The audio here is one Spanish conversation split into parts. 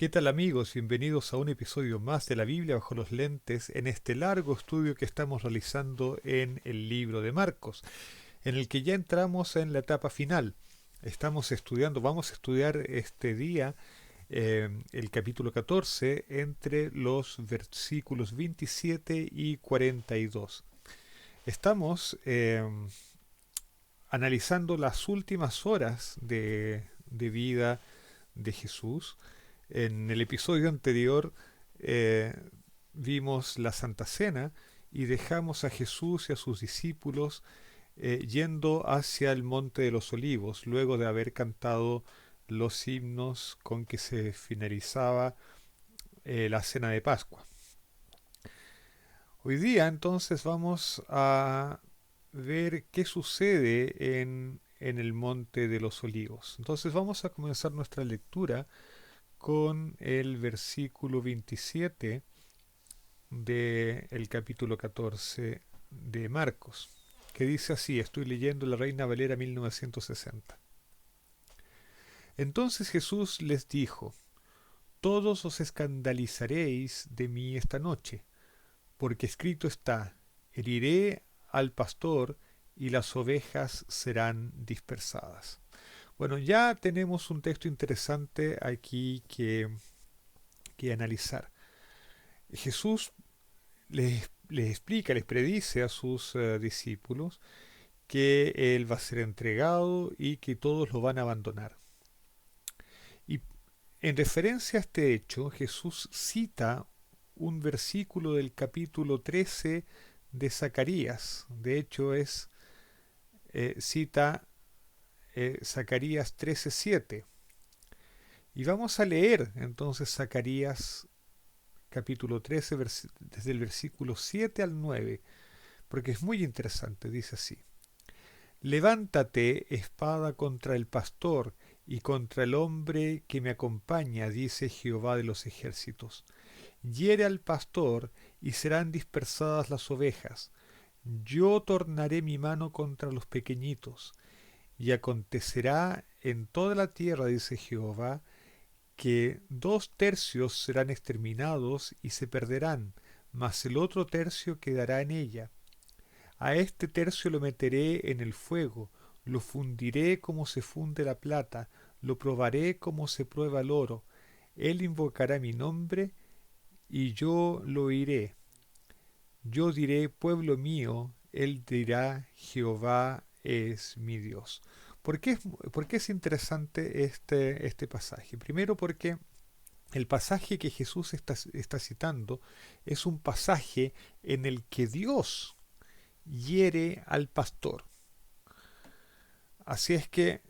¿Qué tal amigos? Bienvenidos a un episodio más de la Biblia bajo los lentes en este largo estudio que estamos realizando en el libro de Marcos, en el que ya entramos en la etapa final. Vamos a estudiar este día el capítulo 14 entre los versículos 27 y 42. Estamos analizando las últimas horas de vida de Jesús. En el episodio anterior eh, vimos la Santa Cena y dejamos a Jesús y a sus discípulos yendo hacia el Monte de los Olivos, luego de haber cantado los himnos con que se finalizaba la Cena de Pascua. Hoy día entonces vamos a ver qué sucede en el Monte de los Olivos. Entonces vamos a comenzar nuestra lectura con el versículo 27 del capítulo 14 de Marcos, que dice así, estoy leyendo la Reina Valera 1960. Entonces Jesús les dijo, todos os escandalizaréis de mí esta noche, porque escrito está, heriré al pastor y las ovejas serán dispersadas. Bueno, ya tenemos un texto interesante aquí que analizar. Jesús les explica, les predice a sus discípulos que Él va a ser entregado y que todos lo van a abandonar. Y en referencia a este hecho, Jesús cita un versículo del capítulo 13 de Zacarías. De hecho, cita Zacarías 13:7. Y vamos a leer entonces Zacarías capítulo 13 desde el versículo 7 al 9, porque es muy interesante. Dice así, levántate, espada contra el pastor y contra el hombre que me acompaña, dice Jehová de los ejércitos. Hiere al pastor y serán dispersadas las ovejas. Yo tornaré mi mano contra los pequeñitos. Y acontecerá en toda la tierra, dice Jehová, que 2 tercios serán exterminados y se perderán, mas el otro tercio quedará en ella. A este tercio lo meteré en el fuego, lo fundiré como se funde la plata, lo probaré como se prueba el oro. Él invocará mi nombre y yo lo oiré. Yo diré, pueblo mío, él dirá, Jehová es mi Dios. Por qué es interesante este pasaje? Primero porque el pasaje que Jesús está citando es un pasaje en el que Dios hiere al pastor. Así es que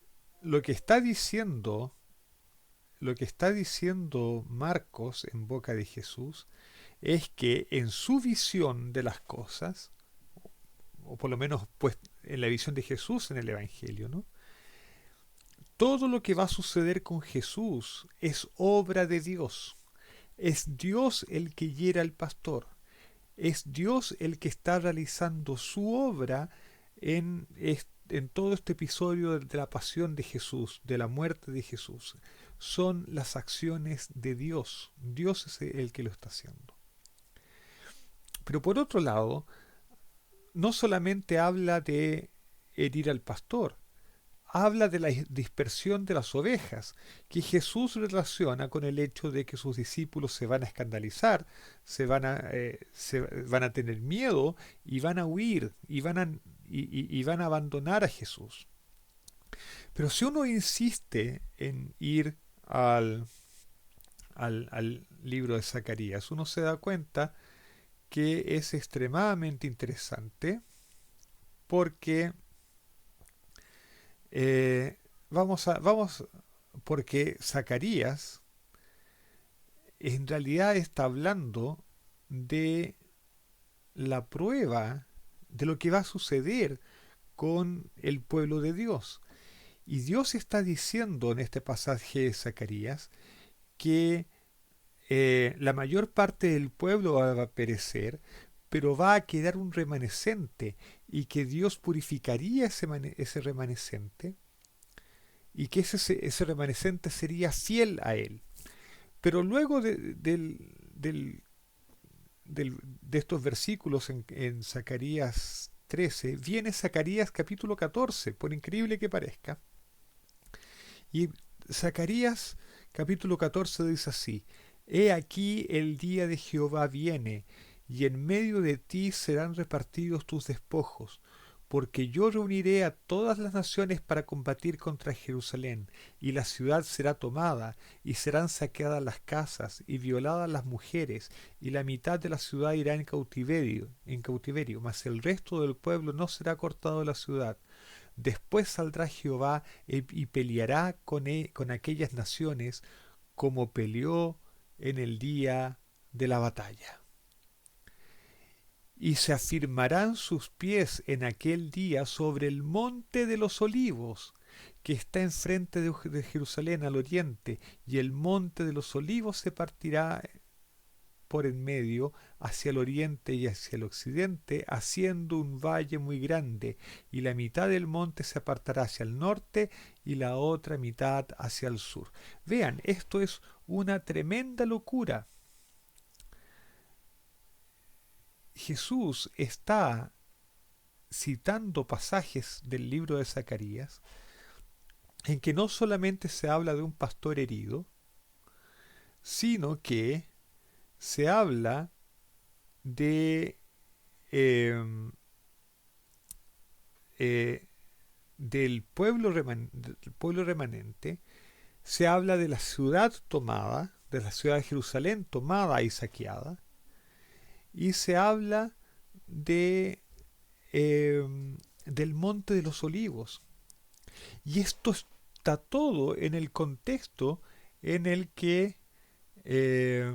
lo que está diciendo, lo que está diciendo Marcos en boca de Jesús es que en su visión de las cosas, o por lo menos pues en la visión de Jesús en el Evangelio, ¿no? Todo lo que va a suceder con Jesús es obra de Dios. Es Dios el que hiera al pastor. Es Dios el que está realizando su obra en todo este episodio de la pasión de Jesús, de la muerte de Jesús. Son las acciones de Dios. Dios es el que lo está haciendo. Pero por otro lado, no solamente habla de herir al pastor, habla de la dispersión de las ovejas, que Jesús relaciona con el hecho de que sus discípulos se van a escandalizar, se van a tener miedo y van a huir y van a abandonar a Jesús. Pero si uno insiste en ir al libro de Zacarías, uno se da cuenta que es extremadamente interesante porque eh, vamos, porque Zacarías en realidad está hablando de la prueba de lo que va a suceder con el pueblo de Dios. Y Dios está diciendo en este pasaje de Zacarías que la mayor parte del pueblo va a perecer, pero va a quedar un remanescente y que Dios purificaría ese remanescente y que ese remanescente sería fiel a él. Pero luego de estos versículos en Zacarías 13, viene Zacarías capítulo 14, por increíble que parezca. Y Zacarías capítulo 14 dice así: He aquí el día de Jehová viene, y en medio de ti serán repartidos tus despojos, porque yo reuniré a todas las naciones para combatir contra Jerusalén, y la ciudad será tomada, y serán saqueadas las casas, y violadas las mujeres, y la mitad de la ciudad irá en cautiverio, mas el resto del pueblo no será cortado de la ciudad. Después saldrá Jehová y peleará con aquellas naciones como peleó en el día de la batalla. Y se afirmarán sus pies en aquel día sobre el monte de los olivos, que está enfrente de Jerusalén al oriente, y el monte de los olivos se partirá por en medio hacia el oriente y hacia el occidente, haciendo un valle muy grande, y la mitad del monte se apartará hacia el norte y la otra mitad hacia el sur. Vean, esto es una tremenda locura. Jesús está citando pasajes del libro de Zacarías en que no solamente se habla de un pastor herido, sino que se habla de eh, eh, del pueblo remanente, se habla de la ciudad tomada, de la ciudad de Jerusalén tomada y saqueada, y se habla de eh, del monte de los olivos. Y esto está todo en el contexto en el que eh,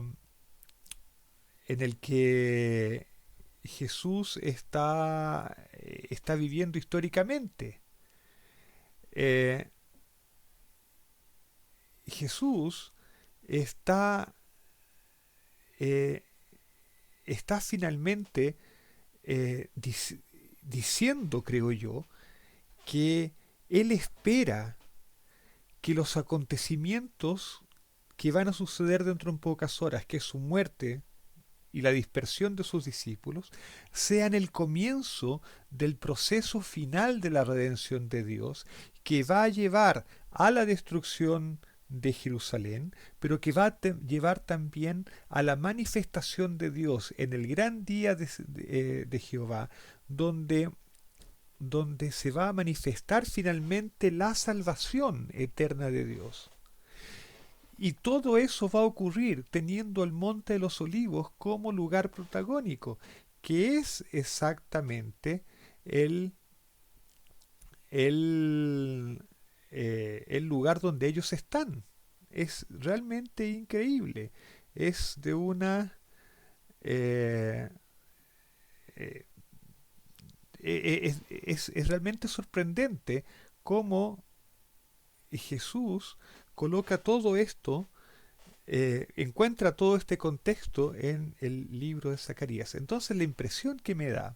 en el que Jesús está viviendo históricamente. Eh, Jesús está, eh, está finalmente diciendo, creo yo, que Él espera que los acontecimientos que van a suceder dentro de pocas horas, que es su muerte y la dispersión de sus discípulos, sean el comienzo del proceso final de la redención de Dios, que va a llevar a la destrucción de Jerusalén, pero que va a llevar también a la manifestación de Dios en el gran día de Jehová, donde se va a manifestar finalmente la salvación eterna de Dios. Y todo eso va a ocurrir teniendo el Monte de los Olivos como lugar protagónico, que es exactamente el, el lugar donde ellos están. Es realmente increíble. Es de una... eh, eh, es realmente sorprendente cómo Jesús coloca todo esto, encuentra todo este contexto en el libro de Zacarías. Entonces la impresión que me da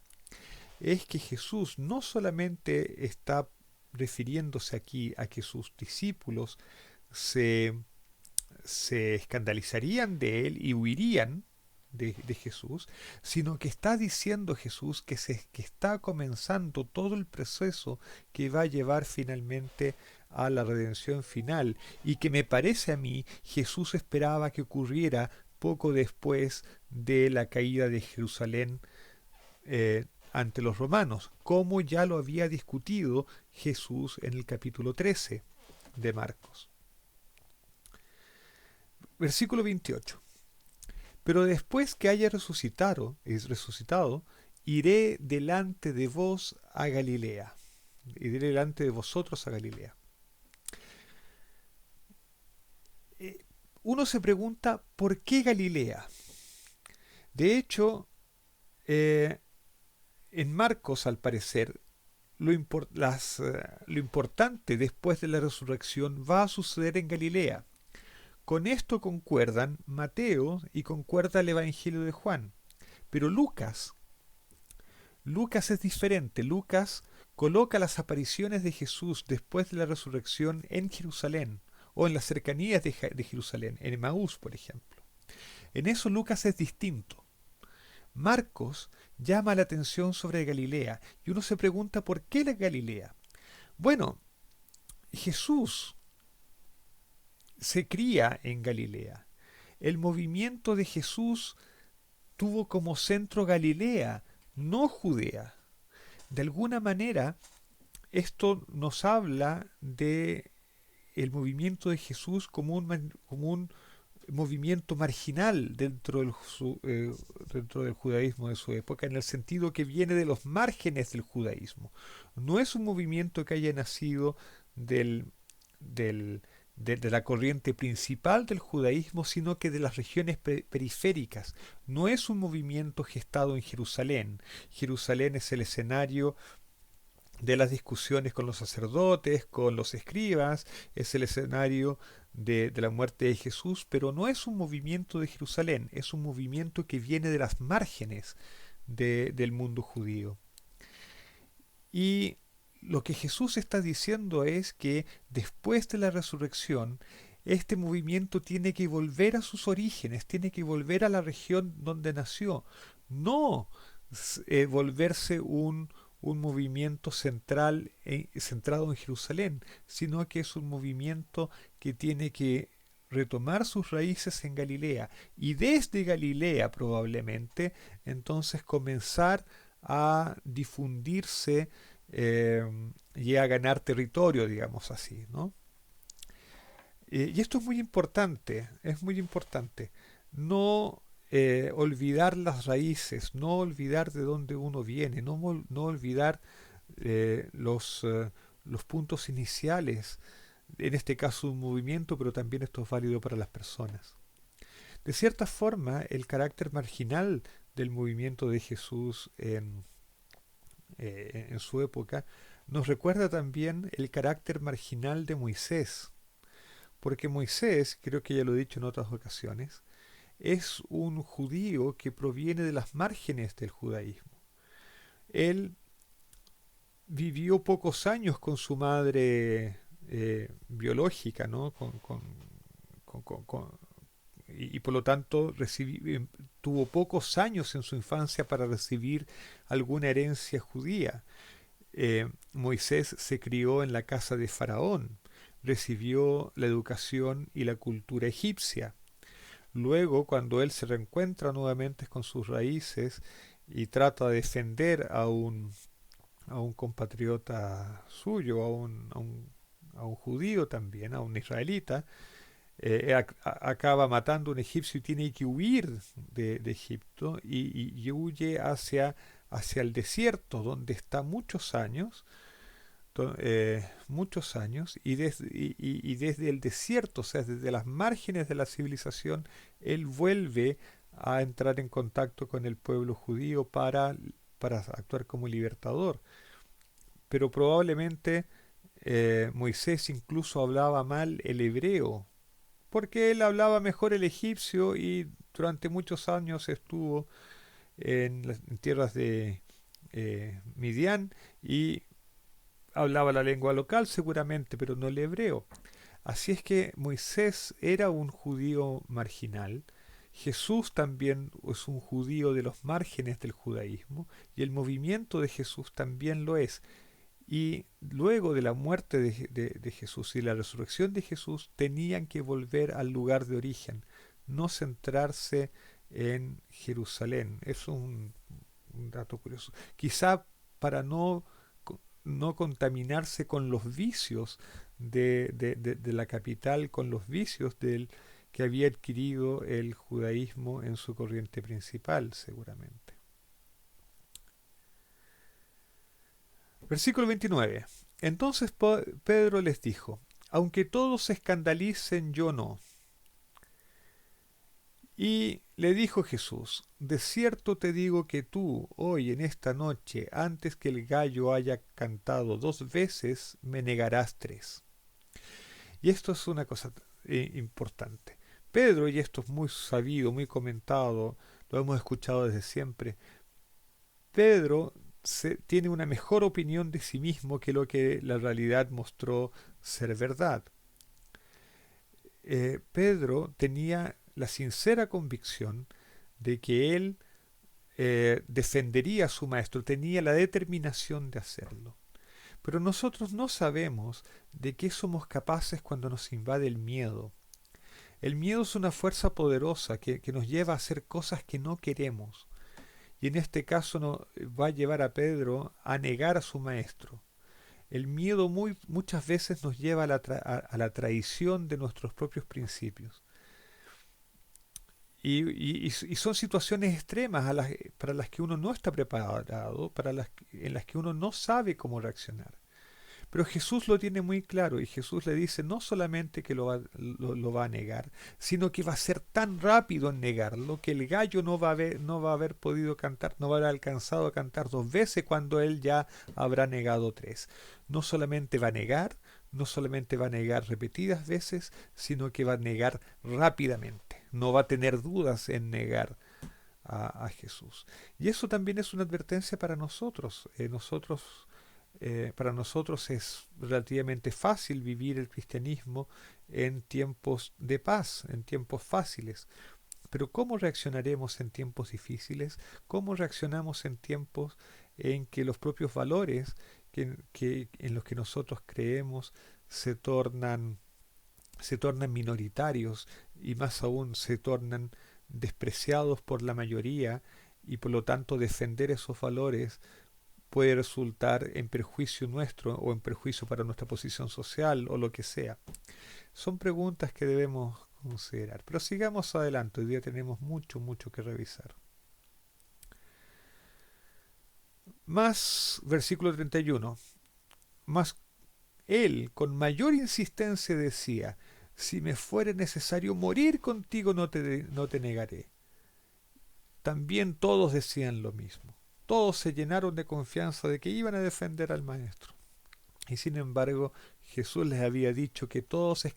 es que Jesús no solamente está refiriéndose aquí a que sus discípulos se, se escandalizarían de él y huirían de Jesús, sino que está diciendo Jesús que está comenzando todo el proceso que va a llevar finalmente a la redención final, y que me parece a mí Jesús esperaba que ocurriera poco después de la caída de Jerusalén ante los romanos, como ya lo había discutido Jesús en el capítulo 13 de Marcos. Versículo 28. Pero después que haya resucitado, iré delante de vos a Galilea. Iré delante de vosotros a Galilea. Uno se pregunta, ¿por qué Galilea? De hecho, en Marcos, al parecer, lo importante después de la resurrección va a suceder en Galilea. Con esto concuerdan Mateo y concuerda el Evangelio de Juan. Pero Lucas es diferente. Lucas coloca las apariciones de Jesús después de la resurrección en Jerusalén, o en las cercanías de Jerusalén, en Emaús, por ejemplo. En eso Lucas es distinto. Marcos llama la atención sobre Galilea y uno se pregunta por qué la Galilea. Bueno, Jesús se cría en Galilea. El movimiento de Jesús tuvo como centro Galilea, no Judea. De alguna manera, esto nos habla de el movimiento de Jesús como un movimiento marginal dentro del judaísmo de su época, en el sentido que viene de los márgenes del judaísmo. No es un movimiento que haya nacido del, del, de la corriente principal del judaísmo, sino que de las regiones periféricas. No es un movimiento gestado en Jerusalén. Jerusalén es el escenario de las discusiones con los sacerdotes, con los escribas, es el escenario de la muerte de Jesús, pero no es un movimiento de Jerusalén, es un movimiento que viene de las márgenes del mundo judío. Y lo que Jesús está diciendo es que después de la resurrección, este movimiento tiene que volver a sus orígenes, tiene que volver a la región donde nació, no volverse un movimiento central, centrado en Jerusalén, sino que es un movimiento que tiene que retomar sus raíces en Galilea y desde Galilea probablemente entonces comenzar a difundirse eh, y a ganar territorio, digamos así, ¿no? Y esto es muy importante. No olvidar las raíces, no olvidar de dónde uno viene, no olvidar los puntos iniciales, en este caso un movimiento, pero también esto es válido para las personas. De cierta forma, el carácter marginal del movimiento de Jesús en su época nos recuerda también el carácter marginal de Moisés, porque Moisés, creo que ya lo he dicho en otras ocasiones, es un judío que proviene de las márgenes del judaísmo. Él vivió pocos años con su madre biológica, ¿no? Y por lo tanto tuvo pocos años en su infancia para recibir alguna herencia judía. Moisés se crió en la casa de Faraón, recibió la educación y la cultura egipcia. Luego, cuando él se reencuentra nuevamente con sus raíces y trata de defender a un compatriota suyo, a un judío también, a un israelita, acaba matando a un egipcio y tiene que huir de Egipto y huye hacia el desierto, donde está muchos años y desde el desierto, o sea, desde las márgenes de la civilización, él vuelve a entrar en contacto con el pueblo judío para actuar como libertador. Pero probablemente Moisés incluso hablaba mal el hebreo, porque él hablaba mejor el egipcio y durante muchos años estuvo en tierras de Midian y hablaba la lengua local seguramente, pero no el hebreo. Así es que Moisés era un judío marginal, Jesús también es un judío de los márgenes del judaísmo y el movimiento de Jesús también lo es. Y luego de la muerte de Jesús y la resurrección de Jesús tenían que volver al lugar de origen, no centrarse en Jerusalén. Es un dato curioso. Quizá para no contaminarse con los vicios de la capital, con los vicios que había adquirido el judaísmo en su corriente principal, seguramente. Versículo 29. Entonces Pedro les dijo, aunque todos se escandalicen, yo no. Y le dijo Jesús, de cierto te digo que tú, hoy en esta noche, antes que el gallo haya cantado 2 veces, me negarás 3. Y esto es una cosa importante. Pedro, y esto es muy sabido, muy comentado, lo hemos escuchado desde siempre, Pedro tiene una mejor opinión de sí mismo que lo que la realidad mostró ser verdad. Pedro tenía la sincera convicción de que él defendería a su maestro, tenía la determinación de hacerlo. Pero nosotros no sabemos de qué somos capaces cuando nos invade el miedo. El miedo es una fuerza poderosa que nos lleva a hacer cosas que no queremos. Y en este caso va a llevar a Pedro a negar a su maestro. El miedo muchas veces nos lleva a a la traición de nuestros propios principios. Y son situaciones extremas para las que uno no está preparado, en las que uno no sabe cómo reaccionar. Pero Jesús lo tiene muy claro y Jesús le dice no solamente que lo va a negar, sino que va a ser tan rápido en negarlo que el gallo no va a haber podido cantar, no va a haber alcanzado a cantar dos veces cuando él ya habrá negado tres. No solamente va a negar, no solamente va a negar repetidas veces, sino que va a negar rápidamente. No va a tener dudas en negar a Jesús. Y eso también es una advertencia para nosotros. Para nosotros es relativamente fácil vivir el cristianismo en tiempos de paz, en tiempos fáciles. Pero ¿cómo reaccionaremos en tiempos difíciles? ¿Cómo reaccionamos en tiempos en que los propios valores en los que nosotros creemos se se tornan minoritarios y más aún se tornan despreciados por la mayoría y por lo tanto defender esos valores puede resultar en perjuicio nuestro o en perjuicio para nuestra posición social o lo que sea? Son preguntas que debemos considerar. Pero sigamos adelante, hoy día tenemos mucho que revisar. Más versículo 31. Más él con mayor insistencia decía, si me fuere necesario morir contigo no te negaré. También todos decían lo mismo. Todos se llenaron de confianza de que iban a defender al maestro. Y sin embargo, Jesús les había dicho que todos se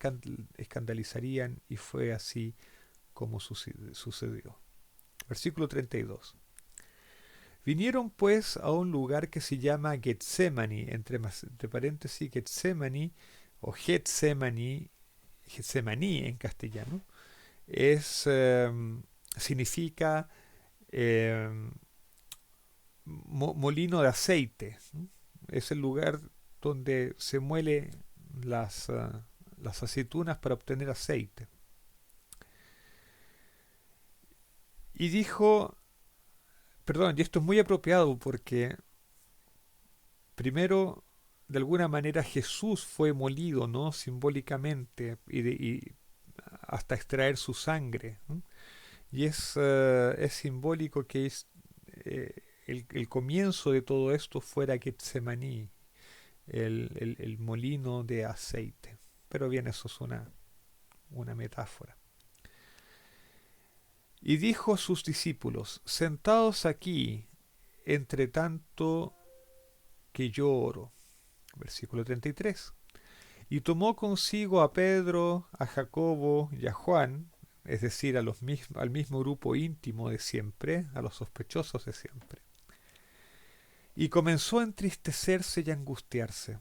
escandalizarían y fue así como sucedió. Versículo 32. Vinieron pues a un lugar que se llama Getsemani, entre paréntesis Getsemani o Getsemani, Getsemaní en castellano, significa eh, molino de aceite. Es el lugar donde se muele las aceitunas para obtener aceite. Y dijo, perdón, y esto es muy apropiado porque primero, de alguna manera Jesús fue molido, ¿no? Simbólicamente y hasta extraer su sangre, ¿no? Y es simbólico que el comienzo de todo esto fuera Getsemaní, el molino de aceite. Pero bien, eso es una metáfora. Y dijo a sus discípulos, sentados aquí, entre tanto que yo oro. Versículo 33. Y tomó consigo a Pedro, a Jacobo y a Juan, es decir, al mismo grupo íntimo de siempre, a los sospechosos de siempre. Y comenzó a entristecerse y a angustiarse.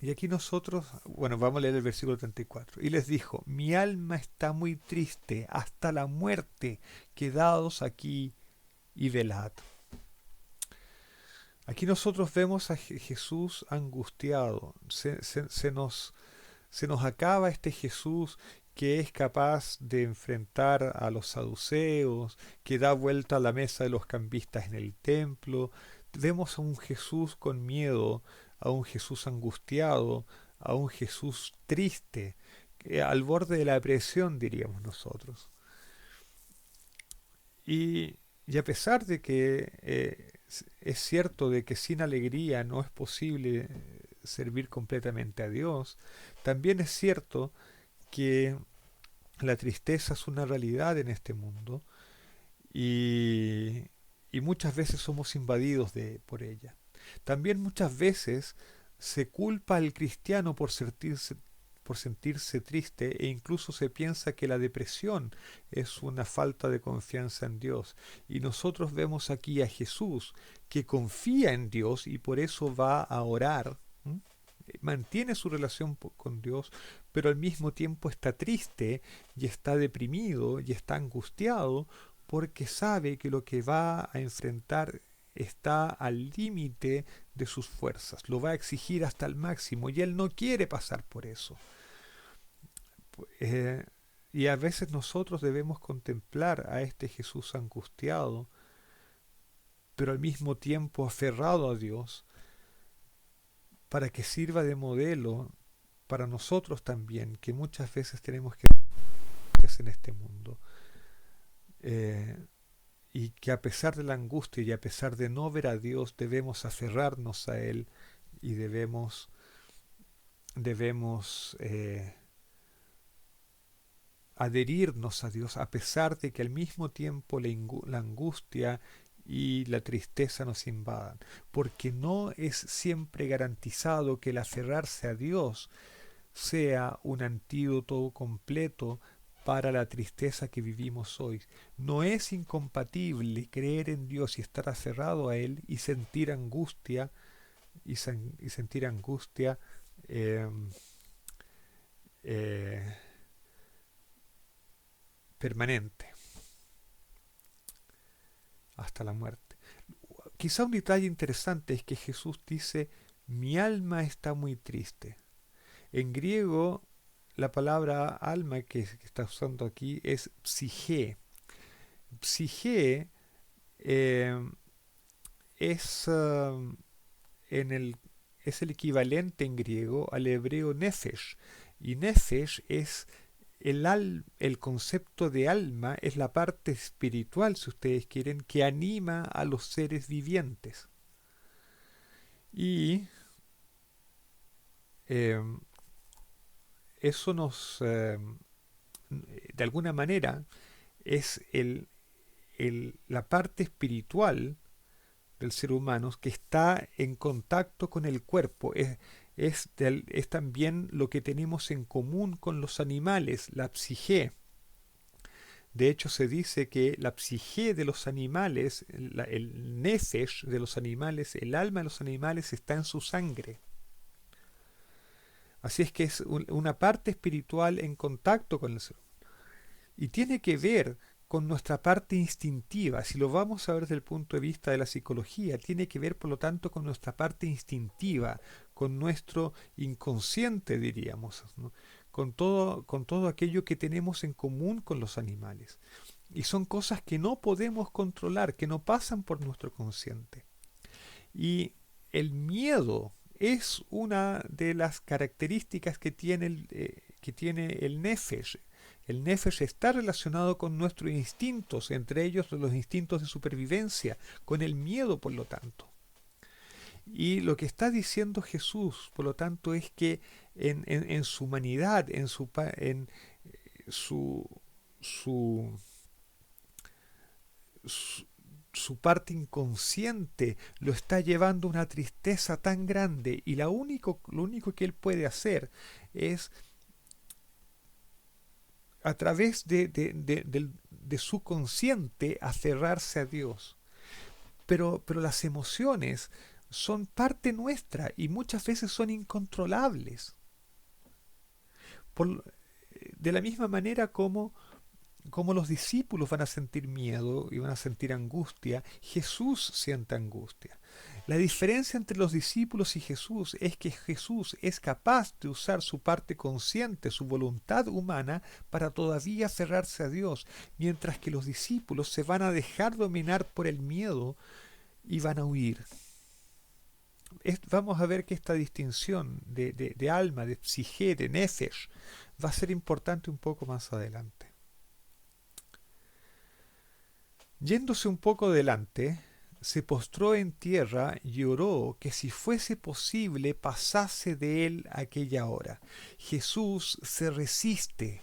Y aquí nosotros, bueno, vamos a leer el versículo 34. Y les dijo, mi alma está muy triste hasta la muerte, quedaos aquí y velad. Aquí nosotros vemos a Jesús angustiado. Se nos acaba este Jesús que es capaz de enfrentar a los saduceos, que da vuelta a la mesa de los cambistas en el templo. Vemos a un Jesús con miedo, a un Jesús angustiado, a un Jesús triste, al borde de la depresión, diríamos nosotros. Y a pesar de que es cierto de que sin alegría no es posible servir completamente a Dios, también es cierto que la tristeza es una realidad en este mundo y, y muchas veces somos invadidos por ella. También muchas veces se culpa al cristiano por sentirse triste e incluso se piensa que la depresión es una falta de confianza en Dios. Y nosotros vemos aquí a Jesús que confía en Dios y por eso va a orar. mantiene su relación con Dios, pero al mismo tiempo está triste y está deprimido y está angustiado porque sabe que lo que va a enfrentar está al límite de sus fuerzas, lo va a exigir hasta el máximo y él no quiere pasar por eso. Eh, y a veces nosotros debemos contemplar a este Jesús angustiado, pero al mismo tiempo aferrado a Dios, para que sirva de modelo para nosotros también, que muchas veces tenemos que en este mundo. Eh, y que a pesar de la angustia y a pesar de no ver a Dios, debemos aferrarnos a Él y debemos adherirnos a Dios, a pesar de que al mismo tiempo la angustia y la tristeza nos invadan, porque no es siempre garantizado que el aferrarse a Dios sea un antídoto completo para la tristeza que vivimos hoy. No es incompatible creer en Dios y estar aferrado a Él y sentir angustia y sentir angustia eh, eh, permanente hasta la muerte. Quizá un detalle interesante es que Jesús dice, mi alma está muy triste. En griego, la palabra alma que está usando aquí es psige. Psige eh, es, en el, es el equivalente en griego al hebreo nefesh. Y nefesh es el concepto de alma, es la parte espiritual, si ustedes quieren, que anima a los seres vivientes. Y eh, eso de alguna manera, es la parte espiritual del ser humano que está en contacto con el cuerpo. Es también lo que tenemos en común con los animales, la psique. De hecho, se dice que la psique de los animales, el nefesh de los animales, el alma de los animales está en su sangre. Así es que es una parte espiritual en contacto con el ser humano. Y tiene que ver con nuestra parte instintiva. Si lo vamos a ver desde el punto de vista de la psicología, tiene que ver por lo tanto con nuestra parte instintiva, con nuestro inconsciente, diríamos, ¿no? Con todo aquello que tenemos en común con los animales. Y son cosas que no podemos controlar, que no pasan por nuestro consciente. Y el miedo es una de las características que tiene el nefesh. El nefesh está relacionado con nuestros instintos, entre ellos los instintos de supervivencia, con el miedo, por lo tanto. Y lo que está diciendo Jesús, por lo tanto, es que en su humanidad, en su, su, su, su parte inconsciente lo está llevando a una tristeza tan grande y lo único que él puede hacer es a través de su consciente aferrarse a Dios. Pero las emociones son parte nuestra y muchas veces son incontrolables. Por, de la misma manera como los discípulos van a sentir miedo y van a sentir angustia, Jesús siente angustia. La diferencia entre los discípulos y Jesús es que Jesús es capaz de usar su parte consciente, su voluntad humana, para todavía aferrarse a Dios, mientras que los discípulos se van a dejar dominar por el miedo y van a huir. Vamos a ver que esta distinción de alma, de psique, de nefesh, va a ser importante un poco más adelante. Yéndose un poco adelante, se postró en tierra y oró que si fuese posible pasase de él aquella hora. Jesús se resiste.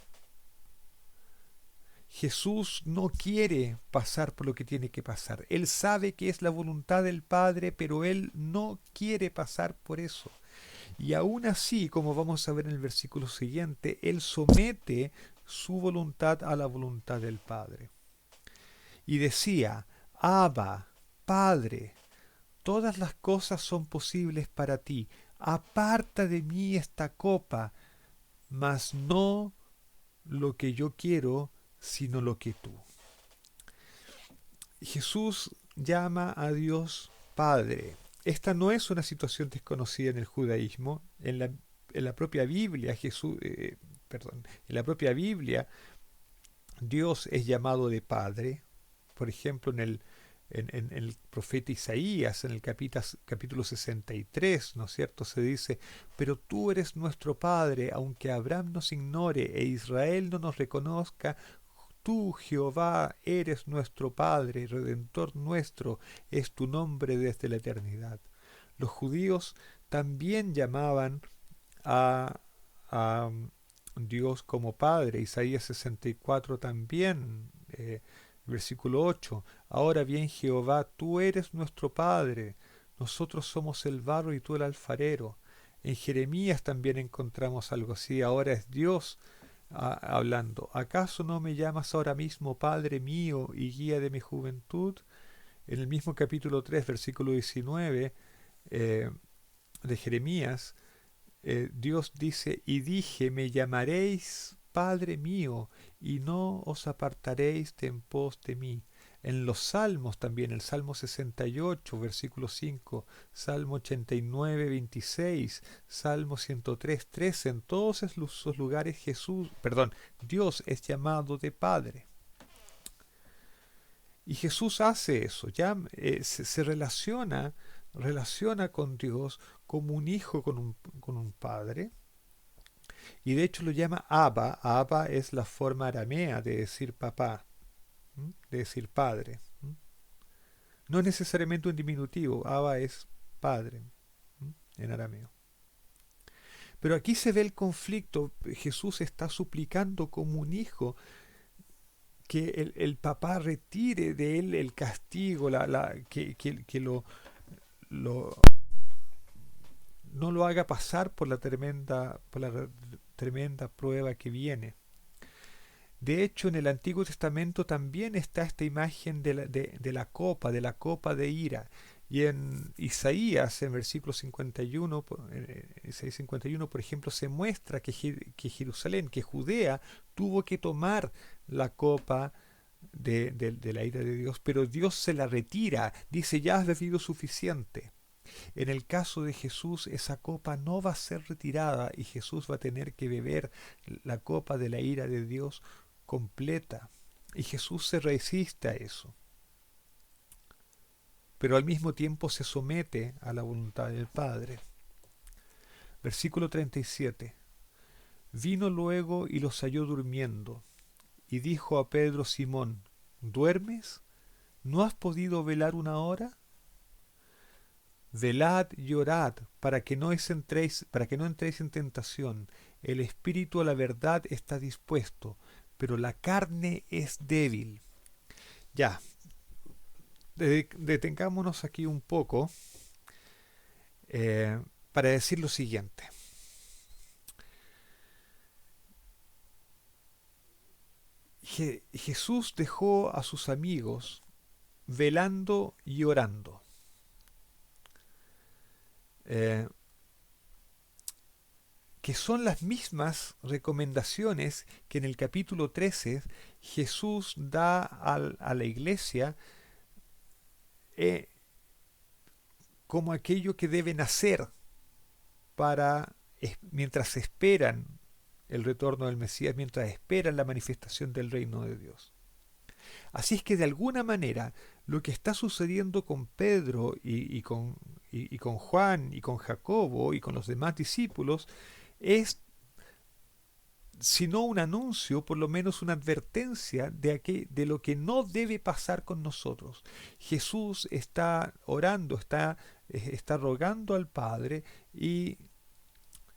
Jesús no quiere pasar por lo que tiene que pasar. Él sabe que es la voluntad del Padre, pero él no quiere pasar por eso. Y aún así, como vamos a ver en el versículo siguiente, él somete su voluntad a la voluntad del Padre. Y decía, Abba, Padre, todas las cosas son posibles para ti. aparta de mí esta copa, mas no lo que yo quiero, sino lo que tú. Jesús llama a Dios Padre. Esta no es una situación desconocida en el judaísmo. En la propia Biblia, en la propia Biblia, Dios es llamado de Padre. Por ejemplo, en el profeta Isaías, en el capítulo 63, ¿no es cierto? Se dice, pero tú eres nuestro Padre, aunque Abraham nos ignore e Israel no nos reconozca, tú, Jehová, eres nuestro Padre, Redentor nuestro, es tu nombre desde la eternidad. Los judíos también llamaban a Dios como Padre. Isaías 64 también, versículo 8. Ahora bien, Jehová, tú eres nuestro Padre, nosotros somos el barro y tú el alfarero. En Jeremías también encontramos algo así. Ahora es Dios hablando. ¿Acaso no me llamas ahora mismo Padre mío y guía de mi juventud? En el mismo capítulo 3 versículo 19 de Jeremías, Dios dice, y dije, me llamaréis Padre mío, y no os apartaréis de en pos de mí. En los salmos también, el Salmo 68, versículo 5, Salmo 89, 26, Salmo 103, 13, en todos esos lugares Dios es llamado de Padre. Y Jesús hace eso, ya se relaciona con Dios como un hijo con un padre, y de hecho lo llama Abba. Abba es la forma aramea de decir papá, de decir padre. No es necesariamente un diminutivo, Abba es padre en arameo. Pero aquí se ve el conflicto. Jesús está suplicando como un hijo que el papá retire de él el castigo, que lo, no lo haga pasar por la tremenda prueba que viene. De hecho, en el Antiguo Testamento también está esta imagen de la copa, de ira. Y en Isaías, en versículo 51, Isaías 51, por ejemplo, se muestra que Jerusalén, que Judea, tuvo que tomar la copa de la ira de Dios, pero Dios se la retira, dice, ya has bebido suficiente. En el caso de Jesús, esa copa no va a ser retirada y Jesús va a tener que beber la copa de la ira de Dios completa. Y Jesús se resiste a eso, pero al mismo tiempo se somete a la voluntad del Padre. Versículo 37. Vino luego y los halló durmiendo, y dijo a Pedro: Simón, ¿duermes? ¿No has podido velar una hora? Velad y orad para que no entréis en tentación. El espíritu a la verdad está dispuesto, pero la carne es débil. Ya, detengámonos aquí un poco para decir lo siguiente. Jesús dejó a sus amigos velando y orando. Que son las mismas recomendaciones que en el capítulo 13 Jesús da a la iglesia como aquello que deben hacer mientras esperan el retorno del Mesías, mientras esperan la manifestación del reino de Dios. Así es que de alguna manera lo que está sucediendo con Pedro y con Juan y con Jacobo y con los demás discípulos es, si no un anuncio, por lo menos una advertencia de lo que no debe pasar con nosotros. Jesús está orando, está rogando al Padre y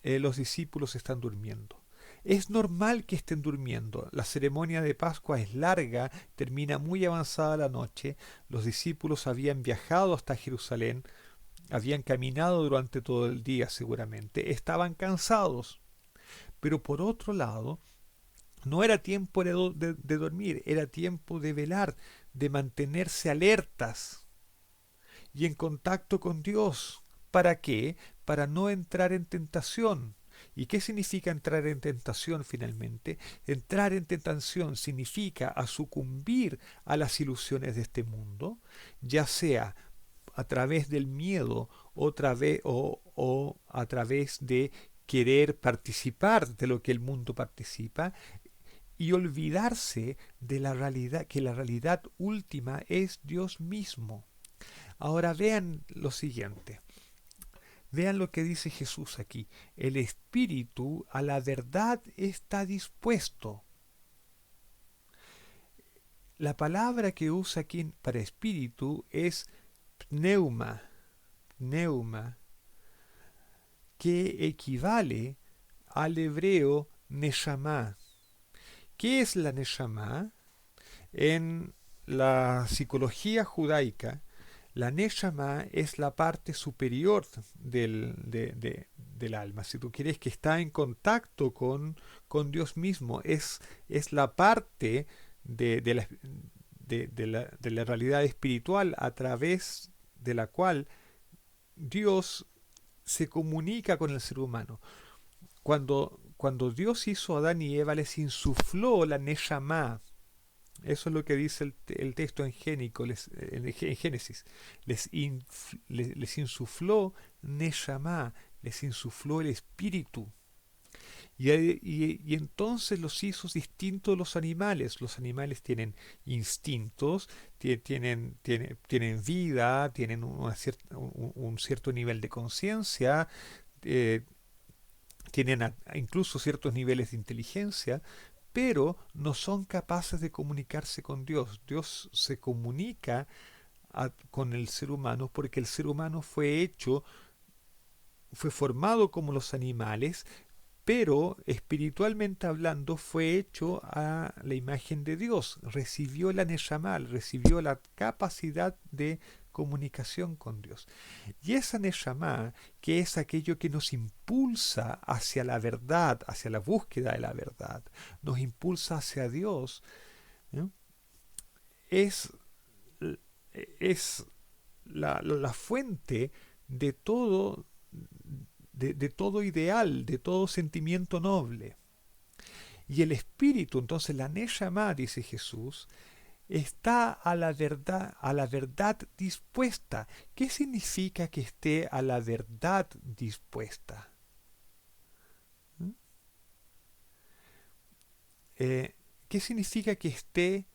los discípulos están durmiendo. Es normal que estén durmiendo. La ceremonia de Pascua es larga, termina muy avanzada la noche. Los discípulos habían viajado hasta Jerusalén, habían caminado durante todo el día seguramente, estaban cansados. Pero por otro lado, no era tiempo de dormir, era tiempo de velar, de mantenerse alertas y en contacto con Dios. ¿Para qué? para no entrar en tentación. ¿Y qué significa entrar en tentación finalmente? Entrar en tentación significa a sucumbir a las ilusiones de este mundo, ya sea a través del miedo o a través de querer participar de lo que el mundo participa y olvidarse de la realidad, que la realidad última es Dios mismo. Ahora vean lo siguiente. Vean lo que dice Jesús aquí. El espíritu a la verdad está dispuesto. La palabra que usa aquí para espíritu es pneuma, pneuma, que equivale al hebreo neshama. ¿Qué es la neshama? En la psicología judaica, la neshama es la parte superior del alma. Si tú quieres que está en contacto con Dios mismo, es la parte de la realidad espiritual a través de la cual Dios se comunica con el ser humano. Cuando Dios hizo a Adán y Eva, les insufló la Neshama. Eso es lo que dice el texto en Génesis. Les insufló Neshama, les insufló el espíritu. Y entonces los hizo distintos de los animales. Los animales tienen instintos, tienen vida, tienen un cierto nivel de conciencia, eh, tienen incluso ciertos niveles de inteligencia, pero no son capaces de comunicarse con Dios. Dios se comunica con el ser humano porque el ser humano fue formado como los animales, pero espiritualmente hablando fue hecho a la imagen de Dios, recibió la Neshamal, recibió la capacidad de comunicación con Dios. Y esa Neshama, que es aquello que nos impulsa hacia la verdad, hacia la búsqueda de la verdad, nos impulsa hacia Dios, ¿eh? es, es la fuente de de todo ideal, de todo sentimiento noble. Y el espíritu, entonces la Neshama, dice Jesús, está a la verdad dispuesta. ¿Qué significa que esté a la verdad dispuesta? ¿Mm? ¿Qué significa que esté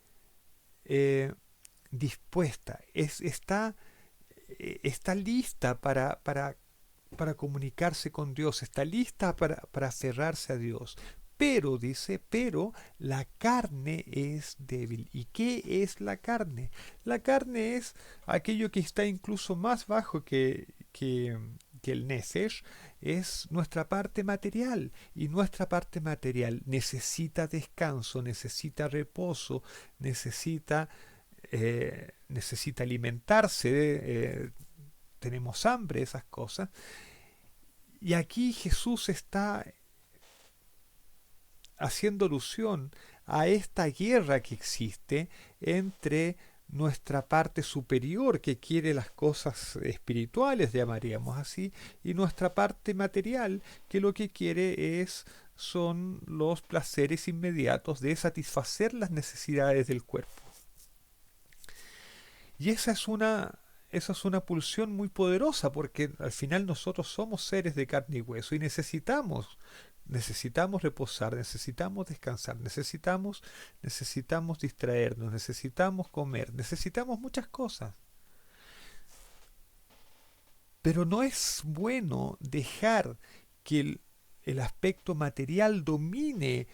dispuesta? Está lista para comunicarse con Dios, está lista para cerrarse a Dios. Pero, dice, pero la carne es débil. ¿Y qué es la carne? La carne es aquello que está incluso más bajo que el nefesh, es nuestra parte material. Y nuestra parte material necesita descanso, necesita reposo, necesita alimentarse, tenemos hambre, esas cosas. Y aquí Jesús está haciendo alusión a esta guerra que existe entre nuestra parte superior que quiere las cosas espirituales, llamaríamos así, y nuestra parte material que lo que quiere son los placeres inmediatos de satisfacer las necesidades del cuerpo. Y esa es una pulsión muy poderosa porque al final nosotros somos seres de carne y hueso y necesitamos reposar, necesitamos descansar, necesitamos distraernos, necesitamos comer, necesitamos muchas cosas. Pero no es bueno dejar que el aspecto material domine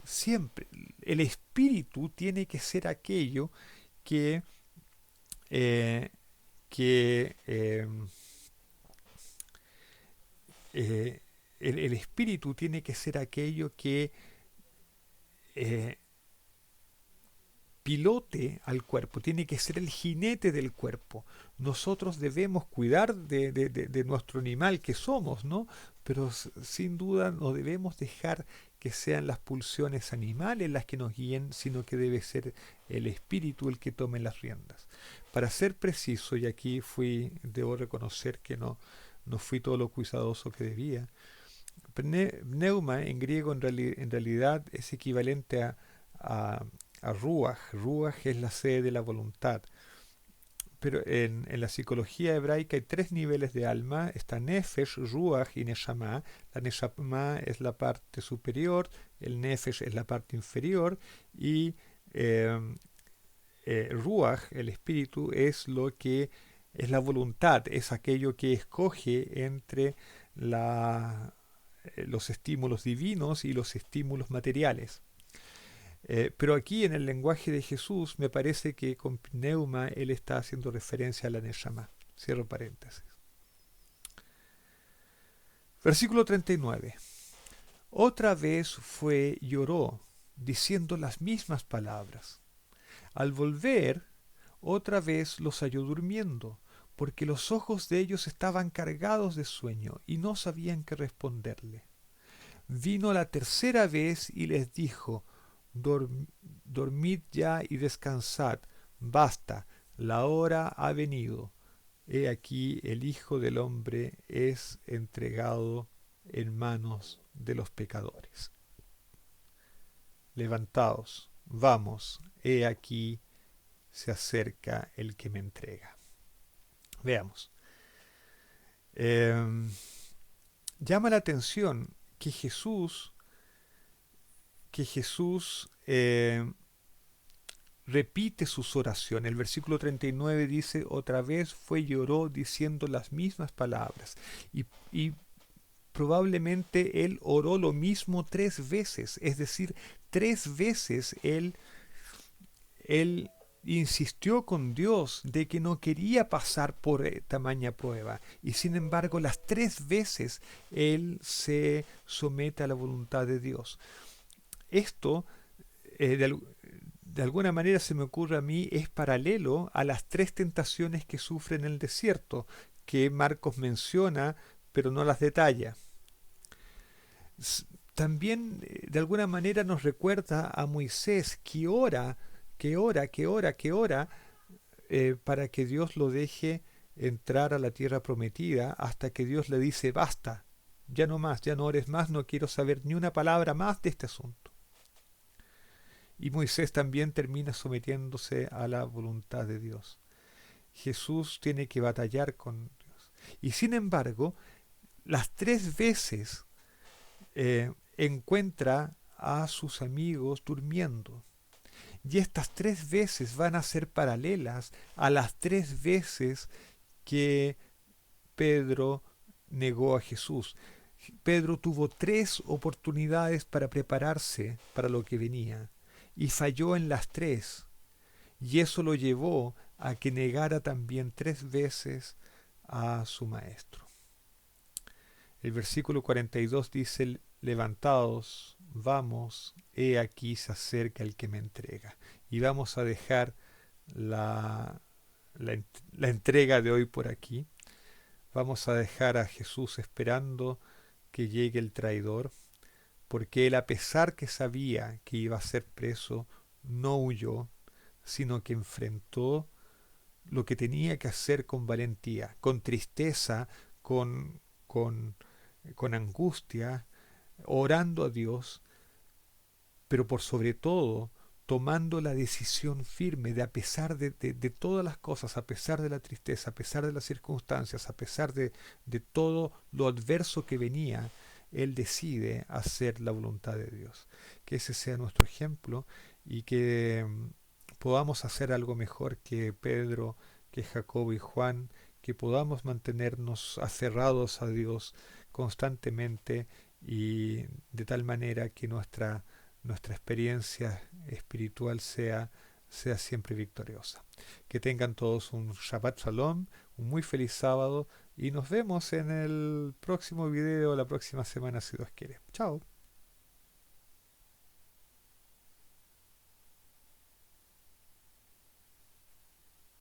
siempre. El espíritu tiene que ser aquello que eh, que eh, el espíritu tiene que ser aquello que eh, pilote al cuerpo, tiene que ser el jinete del cuerpo. Nosotros debemos cuidar de nuestro animal que somos, ¿no? Pero sin duda no debemos dejar que sean las pulsiones animales las que nos guíen, sino que debe ser el espíritu el que tome las riendas. Para ser preciso, y aquí debo reconocer que no fui todo lo cuidadoso que debía. Pneuma en griego en realidad es equivalente a, a ruach. Ruach es la sede de la voluntad. Pero en la psicología hebraica hay tres niveles de alma. Está Nefesh, Ruach y Neshama. La Neshama es la parte superior, el Nefesh es la parte inferior y eh, Ruach, el espíritu, es lo que es la voluntad, es aquello que escoge entre los estímulos divinos y los estímulos materiales. Pero aquí en el lenguaje de Jesús me parece que con pneuma él está haciendo referencia a la Neshama. Cierro paréntesis. Versículo 39. Otra vez fue y lloró, diciendo las mismas palabras. Al volver, otra vez los halló durmiendo, porque los ojos de ellos estaban cargados de sueño y no sabían qué responderle. Vino la tercera vez y les dijo: Dormid ya y descansad, basta, la hora ha venido. He aquí el Hijo del Hombre es entregado en manos de los pecadores. Levantaos, vamos, he aquí se acerca el que me entrega. Veamos. Eh, Llama la atención que Jesús repite sus oraciones. El versículo 39 dice: otra vez fue y lloró diciendo las mismas palabras. Y probablemente él oró lo mismo tres veces. Es decir, tres veces él insistió con Dios de que no quería pasar por tamaña prueba. Y sin embargo, las tres veces él se somete a la voluntad de Dios. Esto, de alguna manera se me ocurre a mí, es paralelo a las tres tentaciones que sufre en el desierto, que Marcos menciona, pero no las detalla. También, de alguna manera, nos recuerda a Moisés, que ora, para que Dios lo deje entrar a la tierra prometida, hasta que Dios le dice: basta, ya no más, ya no ores más, no quiero saber ni una palabra más de este asunto. Y Moisés también termina sometiéndose a la voluntad de Dios. Jesús tiene que batallar con Dios. Y sin embargo, las tres veces encuentra a sus amigos durmiendo. Y estas tres veces van a ser paralelas a las tres veces que Pedro negó a Jesús. Pedro tuvo tres oportunidades para prepararse para lo que venía y falló en las tres. Y eso lo llevó a que negara también tres veces a su maestro. El versículo 42 dice: levantaos, vamos, he aquí se acerca el que me entrega. Y vamos a dejar la entrega de hoy por aquí. Vamos a dejar a Jesús esperando que llegue el traidor, porque él, a pesar que sabía que iba a ser preso, no huyó, sino que enfrentó lo que tenía que hacer con valentía, con tristeza, con, con, con angustia, orando a Dios, pero por sobre todo tomando la decisión firme de, a pesar de todas las cosas, a pesar de la tristeza, a pesar de las circunstancias, a pesar de todo lo adverso que venía, él decide hacer la voluntad de Dios. Que ese sea nuestro ejemplo y que podamos hacer algo mejor que Pedro, que Jacobo y Juan, que podamos mantenernos aferrados a Dios constantemente y de tal manera que nuestra experiencia espiritual sea siempre victoriosa. Que tengan todos un Shabbat Shalom, un muy feliz sábado y nos vemos en el próximo video la próxima semana si Dios quiere. Chao.